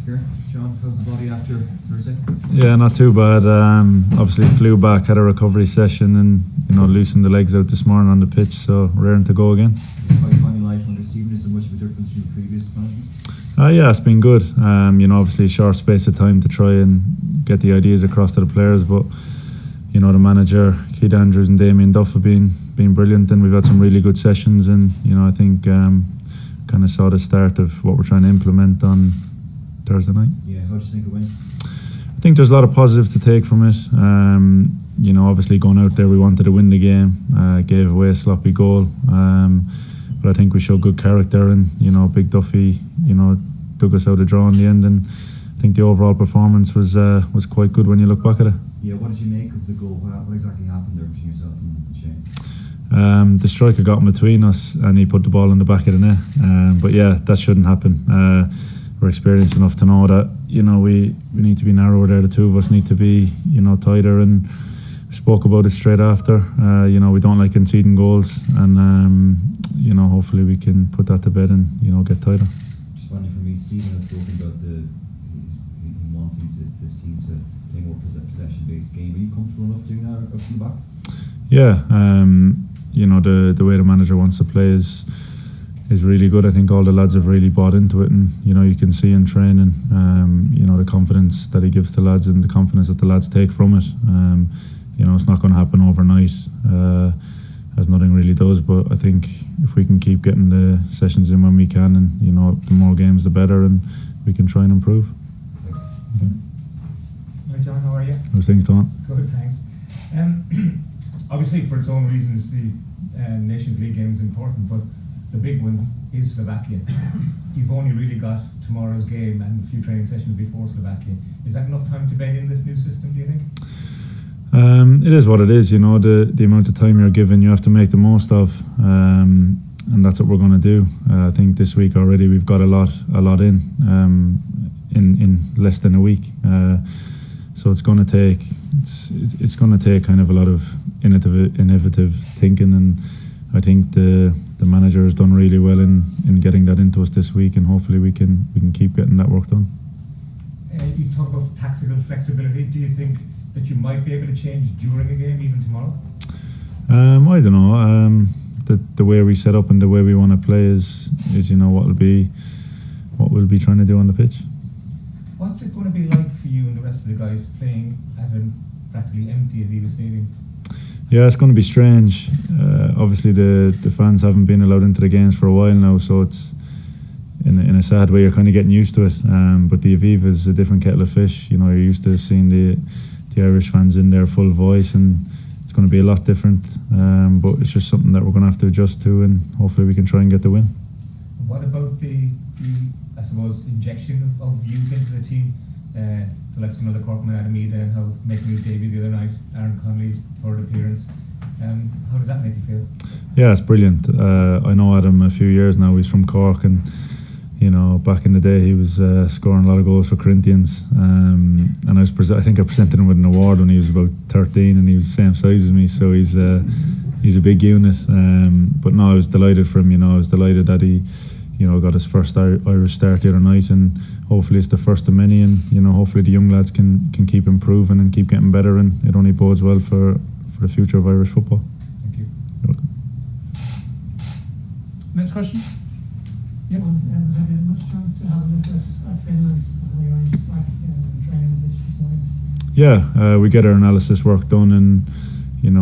Here, John, how's the body after Thursday? Yeah, not too bad. Obviously flew back, had a recovery session, and loosened the legs out this morning on the pitch. So raring to go again. How are you finding life under Stephen? Is there much of a difference from previous management? Yeah, it's been good. Obviously a short space of time to try and get the ideas across to the players, but the manager, Keith Andrews and Damien Duff have been brilliant, and we've had some really good sessions, and I think kind of saw the start of what we're trying to implement on Thursday night. Yeah, how do you think it went? I think there's a lot of positives to take from it. Obviously going out there, we wanted to win the game, gave away a sloppy goal, but I think we showed good character, and Big Duffy took us out a draw in the end, and I think the overall performance was quite good when you look back at it. Yeah, what did you make of the goal? What exactly happened there between yourself and Shane? The striker got in between us and he put the ball in the back of the net, but yeah, that shouldn't happen. We're experienced enough to know that we need to be narrower there. The two of us need to be tighter, and we spoke about it straight after. We don't like conceding goals, and hopefully we can put that to bed and get tighter. Just finally for me, Stephen has spoken about him wanting this team to play more possession-based game. Are you comfortable enough doing that up from the back? Yeah, the way the manager wants to play is really good. I think all the lads have really bought into it, and you can see in training the confidence that he gives to lads and the confidence that the lads take from it. It's not going to happen overnight, as nothing really does, but I think if we can keep getting the sessions in when we can, and the more games the better, and we can try and improve. Thanks. Okay. Hi John, how are you? How's things, Don? Good, thanks. Obviously for its own reasons the Nations League game is important, but the big one is Slovakia. You've only really got tomorrow's game and a few training sessions before Slovakia. Is that enough time to bed in this new system, do you think? It is what it is. The amount of time you're given, you have to make the most of, and that's what we're going to do. I think this week already we've got a lot in less than a week. So it's going to take kind of a lot of innovative thinking, and I think the manager has done really well in getting that into us this week, and hopefully we can keep getting that work done. You talk about tactical flexibility. Do you think that you might be able to change during a game, even tomorrow? I don't know. The way we set up and the way we want to play is what we'll be trying to do on the pitch. What's it going to be like for you and the rest of the guys playing at a practically empty Aviva Stadium? Yeah, it's going to be strange. Obviously, the fans haven't been allowed into the games for a while now, so it's in a sad way you're kind of getting used to it. But the Aviva is a different kettle of fish. You're used to seeing the Irish fans in their full voice, and it's going to be a lot different. But it's just something that we're going to have to adjust to, and hopefully we can try and get the win. What about the I suppose, injection of youth into the team? The likes of another Corkman Adamida, and how making his debut the other night, Aaron Connolly's third appearance. How does that make you feel? Yeah, it's brilliant. I know Adam a few years now. He's from Cork, and back in the day he was scoring a lot of goals for Corinthians. And I think I presented him with an award when he was about 13, and he was the same size as me. So he's a big unit. But no, I was delighted for him. I was delighted that he got his first Irish start the other night, and hopefully it's the first of many, and hopefully the young lads can keep improving and keep getting better, and it only bodes well for the future of Irish football. Thank you. You're welcome. Next question. Yep. Have you much chance to have a look at Finland and how you're just back training on the pitch this morning? Yeah, we get our analysis work done, and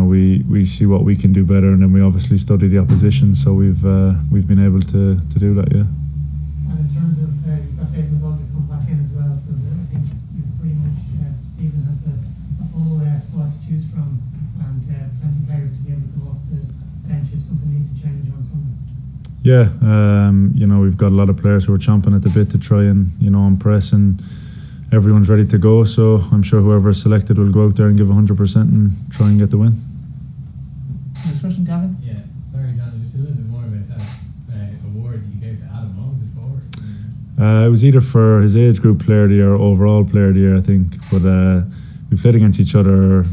we see what we can do better, and then we obviously study the opposition. So we've been able to do that. Yeah. And in terms of you've got David McGoldrick comes back in as well, so I think you pretty much Stephen has a full squad to choose from, and plenty of players to be able to go off the bench if something needs to change on Sunday. Yeah, we've got a lot of players who are chomping at the bit to try and impress, and everyone's ready to go. So I'm sure whoever is selected will go out there and give 100% and try and get the win. Next question, Gavin. Yeah, sorry, John, just a little bit more about that award that you gave to Adam. What was it for? It was either for his age group player of the year or overall player of the year, I think. But we played against each other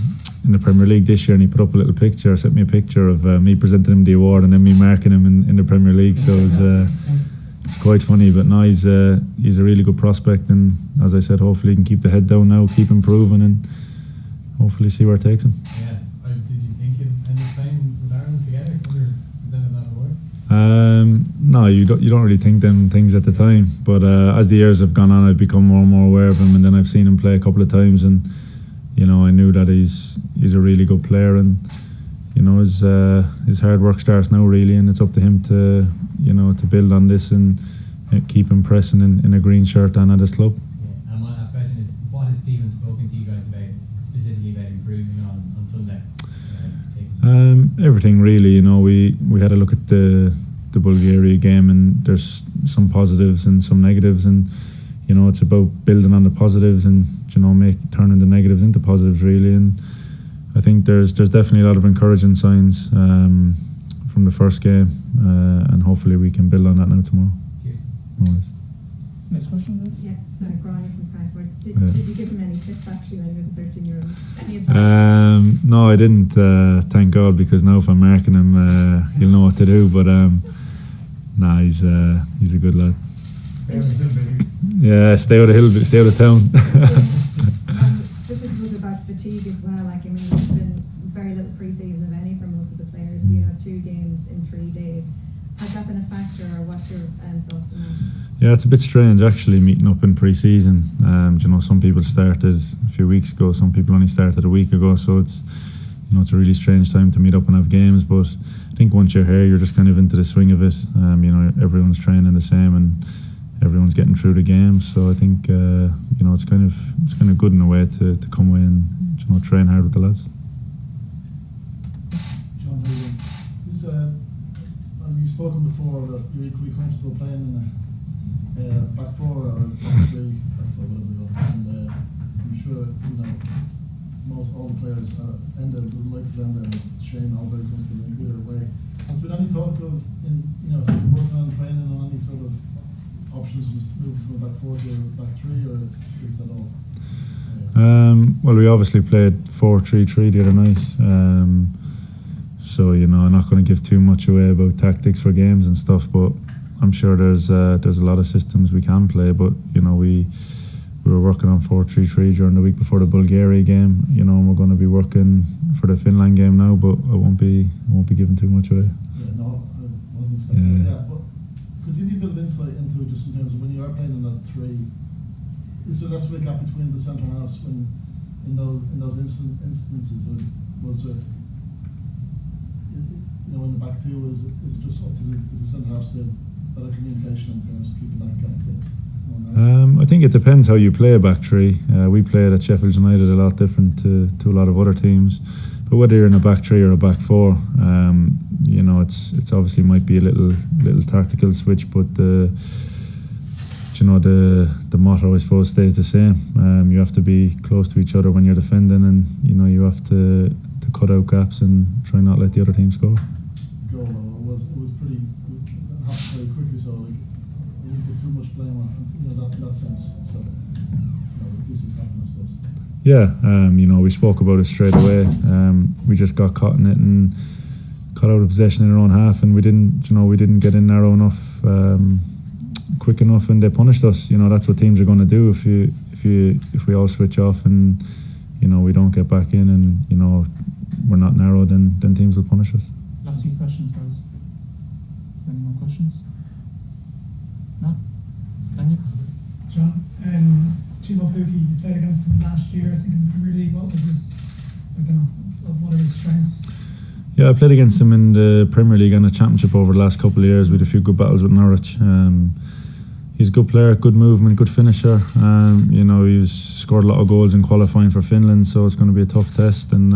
in the Premier League this year, and he put up a little picture, sent me a picture of me presenting him the award and then me marking him in the Premier League. So it was it's quite funny. But no, he's a really good prospect, and as I said, hopefully he can keep the head down now, keep improving, and hopefully see where it takes him. Yeah. Did you think in any time with Aaron together? Or is that not a word? No, you don't really think them things at the time. But as the years have gone on, I've become more and more aware of him, and then I've seen him play a couple of times, and I knew that he's a really good player, and his hard work starts now really, and it's up to him to to build on this and keep impressing in a green shirt and at his club. Yeah. And my last question is, what has Stephen spoken to you guys about, specifically about improving on Sunday? Everything really. We had a look at the Bulgaria game, and there's some positives and some negatives, and it's about building on the positives and turning the negatives into positives really. And I think there's definitely a lot of encouraging signs from the first game, and hopefully we can build on that now tomorrow. Cheers. No worries. Next question, Liz? Yeah, so Grania from Sky Sports. Did you give him any tips actually when he was a 13-year-old? Any advice? No, I didn't. Thank God, because now if I'm marking him, he'll know what to do. But he's a good lad. Stay with the Hillbilly. Yeah, stay out of town. Just as was about fatigue as well. There's been very little pre-season of any for most of the players. You have 2 games in 3 days. Has that been a factor, or what's your thoughts on that? Yeah, it's a bit strange actually meeting up in pre-season. Some people started a few weeks ago, some people only started a week ago, so it's it's a really strange time to meet up and have games. But I think once you're here, you're just kind of into the swing of it. Everyone's training the same, and everyone's getting through the games. So I think it's kind of good in a way to come away and train hard with the lads. John Egan, you've spoken before that you're equally comfortable playing in a back 4 or back 3, back 4, whatever you want. And I'm sure all the players are Enda, the likes of Enda and Shane, all very comfortable in either way. Has there been any talk of working on training on any sort of options moving from a back 4 to a back 3, or is that all? Well, we obviously played 4-3-3 the other night. So I'm not going to give too much away about tactics for games and stuff, but I'm sure there's a lot of systems we can play. But we were working on 4-3-3 during the week before the Bulgaria game. And we're going to be working for the Finland game now, but I won't be giving too much away. Yeah, no, I wasn't expecting that. But could you give a bit of insight into it, just in terms of when you are playing in that 3? Is there less of a gap between the centre halves when in those instances, or was there? In the back 2, is it just up to the centre halves to have better communication in terms of keeping that gap a bit more narrow? I think it depends how you play a back 3. We played at Sheffield United a lot different to a lot of other teams. But whether you're in a back 3 or a back 4, it's obviously might be a little tactical switch, but the motto, I suppose, stays the same. You have to be close to each other when you're defending, and you have to cut out gaps and try not let the other team score. Goal, it was pretty. It happened very quickly, so I wouldn't put too much blame on in that sense. So these things happen, I suppose. Yeah, we spoke about it straight away. We just got caught in it and cut out of possession in our own half, and we didn't get in narrow enough, quick enough, and they punished us. That's what teams are going to do if we all switch off and we don't get back in, and we're not narrow, then teams will punish us. Last few questions, guys. Any more questions? No? Daniel? John, Timo Pukki, you played against him last year, I think, in the Premier League. What was what are his strengths? Yeah, I played against him in the Premier League and the Championship over the last couple of years. We had a few good battles with Norwich. He's a good player, good movement, good finisher. He's scored a lot of goals in qualifying for Finland, so it's going to be a tough test, and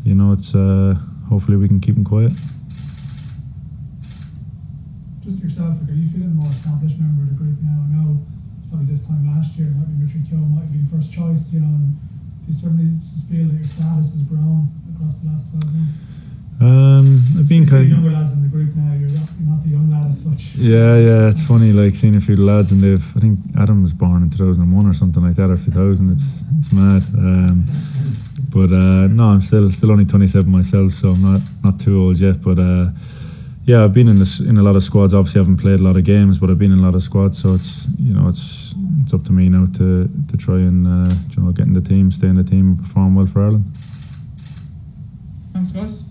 it's hopefully we can keep him quiet. Just yourself, are you feeling more established member of the group now? I know it's probably this time last year, might be Richard Keogh, might have been first choice, and do you certainly just feel that your status has grown across the last 12 months? I've been kind of younger lads in the group now. You're not the young lad as such. Yeah. It's funny, seeing a few of the lads, and I think Adam was born in 2001 or something like that, or 2000. It's mad. But no, I'm still only 27 myself, so I'm not too old yet. But Yeah, I've been in a lot of squads. Obviously, I haven't played a lot of games, but I've been in a lot of squads. So it's up to me now to try and get in the team, stay in the team, perform well for Ireland. Thanks, guys.